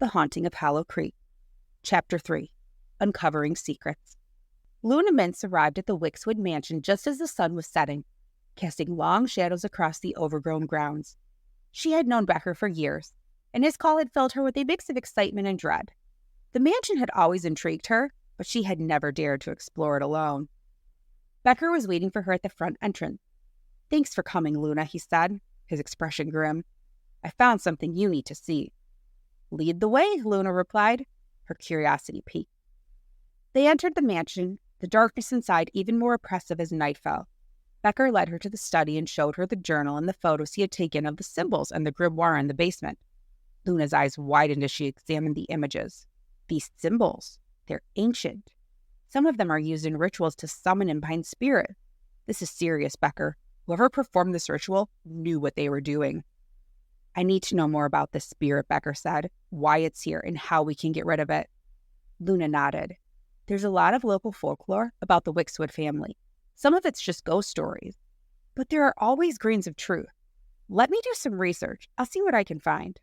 The Haunting of Hollow Creek. Chapter 3. Uncovering Secrets. Luna Mintz arrived at the Wixxwood Mansion just as the sun was setting, casting long shadows across the overgrown grounds. She had known Becker for years, and his call had filled her with a mix of excitement and dread. The mansion had always intrigued her, but she had never dared to explore it alone. Becker was waiting for her at the front entrance. "Thanks for coming, Luna," he said, his expression grim. "I found something you need to see." "Lead the way," Luna replied, her curiosity piqued. They entered the mansion, the darkness inside even more oppressive as night fell. Becker led her to the study and showed her the journal and the photos he had taken of the symbols and the grimoire in the basement. Luna's eyes widened as she examined the images. These symbols, they're ancient. Some of them are used in rituals to summon and bind spirits. This is serious, Becker. Whoever performed this ritual knew what they were doing. "I need to know more about this spirit," Becker said, "why it's here and how we can get rid of it." Luna nodded. "There's a lot of local folklore about the Wixxwood family. Some of it's just ghost stories, but there are always grains of truth. Let me do some research. I'll see what I can find."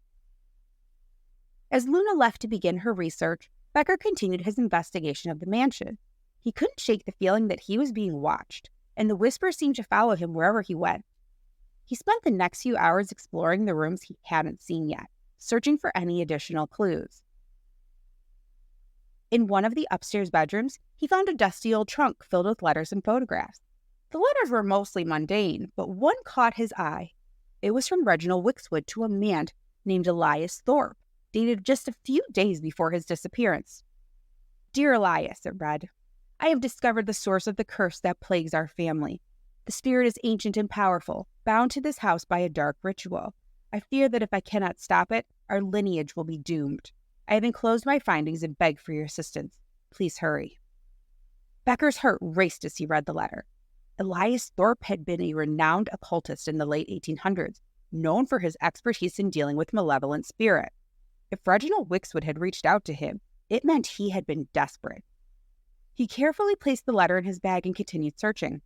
As Luna left to begin her research, Becker continued his investigation of the mansion. He couldn't shake the feeling that he was being watched, and the whispers seemed to follow him wherever he went. He spent the next few hours exploring the rooms he hadn't seen yet, searching for any additional clues. In one of the upstairs bedrooms, he found a dusty old trunk filled with letters and photographs. The letters were mostly mundane, but one caught his eye. It was from Reginald Wixxwood to a man named Elias Thorpe, dated just a few days before his disappearance. "Dear Elias," it read, "I have discovered the source of the curse that plagues our family. The spirit is ancient and powerful, bound to this house by a dark ritual. I fear that if I cannot stop it, our lineage will be doomed. I have enclosed my findings and beg for your assistance. Please hurry." Becker's heart raced as he read the letter. Elias Thorpe had been a renowned occultist in the late 1800s, known for his expertise in dealing with malevolent spirits. If Reginald Wixxwood had reached out to him, it meant he had been desperate. He carefully placed the letter in his bag and continued searching.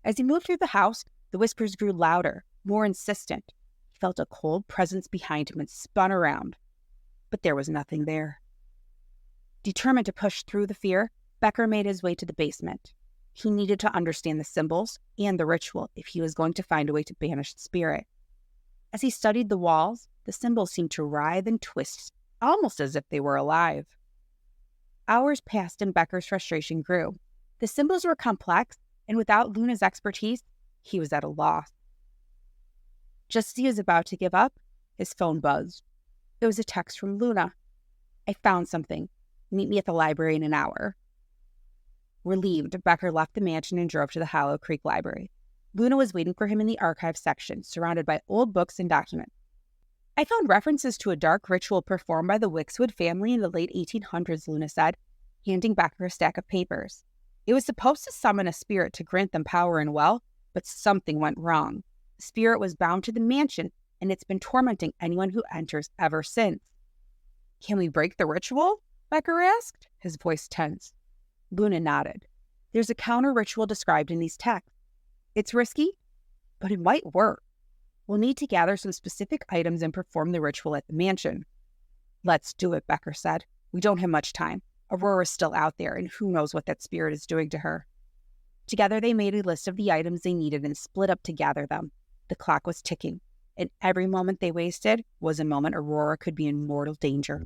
As he moved through the house, the whispers grew louder, more insistent. He felt a cold presence behind him and spun around. But there was nothing there. Determined to push through the fear, Becker made his way to the basement. He needed to understand the symbols and the ritual if he was going to find a way to banish the spirit. As he studied the walls, the symbols seemed to writhe and twist, almost as if they were alive. Hours passed and Becker's frustration grew. The symbols were complex, and without Luna's expertise, he was at a loss. Just as he was about to give up, his phone buzzed. It was a text from Luna. "I found something. Meet me at the library in an hour." Relieved, Becker left the mansion and drove to the Hollow Creek Library. Luna was waiting for him in the archives section, surrounded by old books and documents. "I found references to a dark ritual performed by the Wixxwood family in the late 1800s, Luna said, handing Becker a stack of papers. "It was supposed to summon a spirit to grant them power and wealth, but something went wrong. The spirit was bound to the mansion, and it's been tormenting anyone who enters ever since." "Can we break the ritual?" Becker asked, his voice tense. Luna nodded. "There's a counter-ritual described in these texts. It's risky, but it might work. We'll need to gather some specific items and perform the ritual at the mansion." "Let's do it," Becker said. "We don't have much time. Aurora's still out there, and who knows what that spirit is doing to her." Together they made a list of the items they needed and split up to gather them. The clock was ticking, and every moment they wasted was a moment Aurora could be in mortal danger.